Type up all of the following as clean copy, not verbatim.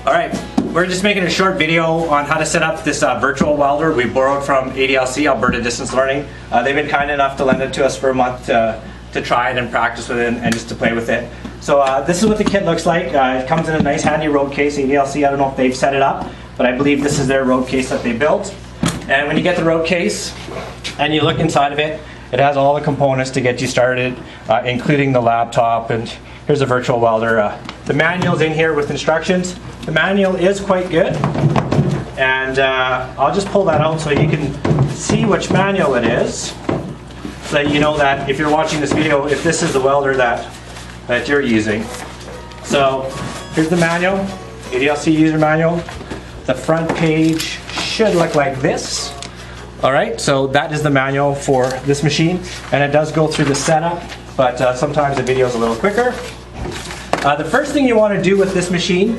Alright, we're just making a short video on how to set up this virtual welder we borrowed from ADLC, Alberta Distance Learning. They've been kind enough to lend it to us for a month to try it and practice with it and just to play with it. So this is what the kit looks like. It comes in a nice handy road case. ADLC, I don't know if they've set it up, but I believe this is their road case that they built. And when you get the road case and you look inside of it, it has all the components to get you started, including the laptop, and here's a virtual welder. The manual's in here with instructions. The manual is quite good, and I'll just pull that out so you can see which manual it is, so that you know that if you're watching this video, if this is the welder that you're using. So here's the manual, ADLC user manual. The front page should look like this. Alright, so that is the manual for this machine, and it does go through the setup, but sometimes the video is a little quicker. The first thing you want to do with this machine,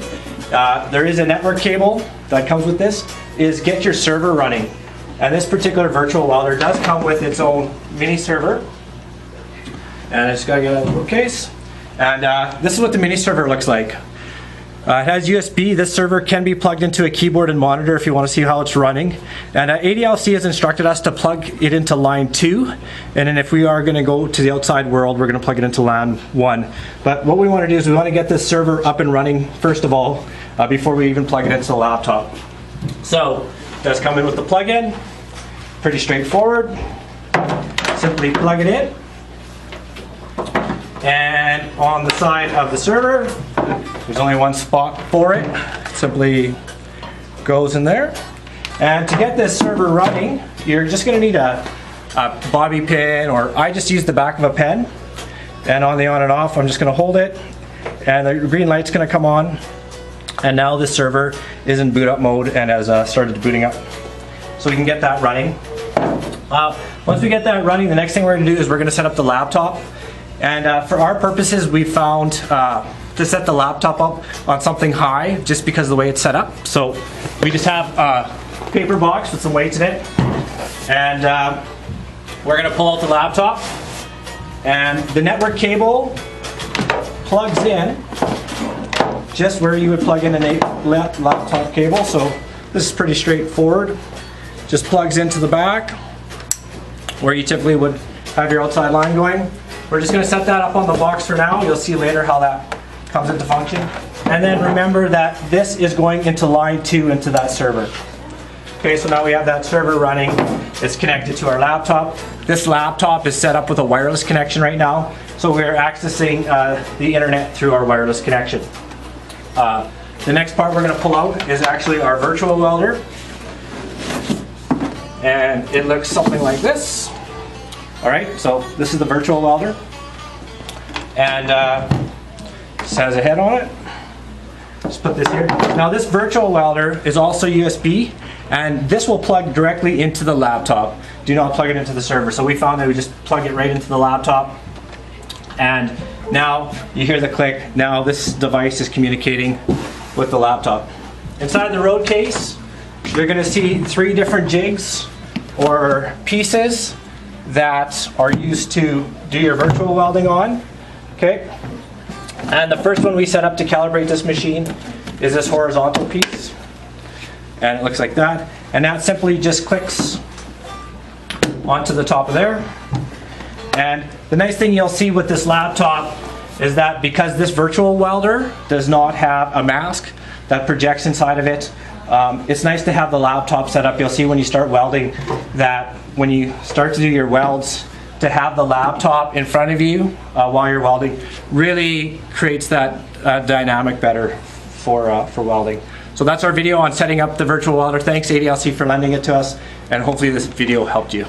there is a network cable that comes with this, is get your server running. And this particular virtual welder does come with its own mini server. And I just got to get out of the case. And this is what the mini server looks like. It has USB. This server can be plugged into a keyboard and monitor if you want to see how it's running. And ADLC has instructed us to plug it into line 2. And then if we are going to go to the outside world, we're going to plug it into line 1. But what we want to do is we want to get this server up and running first of all, before we even plug it into the laptop. So it does come in with the plug-in. Pretty straightforward. Simply plug it in. And on the side of the server, there's only one spot for it. It simply goes in there. And to get this server running, you're just going to need a bobby pin, or I just use the back of a pen. And on the on and off, I'm just going to hold it, and the green light's going to come on. And now this server is in boot up mode and has started booting up. So we can get that running. Once we get that running, the next thing we're going to do is we're going to set up the laptop. And for our purposes, we found to set the laptop up on something high, just because of the way it's set up. So we just have a paper box with some weights in it, and we're going to pull out the laptop, and the network cable plugs in just where you would plug in a laptop cable. So this is pretty straightforward. Just plugs into the back where you typically would have your outside line going. We're just going to set that up on the box for now. You'll see later how that comes into function. And then remember that this is going into line 2 into that server. Okay, so now we have that server running. It's connected to our laptop. This laptop is set up with a wireless connection right now, so we're accessing the internet through our wireless connection. The next part we're going to pull out is actually our virtual welder. And it looks something like this. Alright, so this is the virtual welder, and this has a head on it. Just put this here. Now this virtual welder is also USB, and this will plug directly into the laptop. Do not plug it into the server. So we found that we just plug it right into the laptop, and now you hear the click. Now this device is communicating with the laptop. Inside the road case, you're going to see 3 different jigs or pieces that are used to do your virtual welding on. Okay, and the first one we set up to calibrate this machine is this horizontal piece, and it looks like that, and that simply just clicks onto the top of there. And the nice thing you'll see with this laptop is that because this virtual welder does not have a mask that projects inside of it, it's nice to have the laptop set up. You'll see when you start welding that when you start to do your welds, to have the laptop in front of you while you're welding really creates that dynamic better for welding. So that's our video on setting up the virtual welder. Thanks ADLC for lending it to us, and hopefully this video helped you.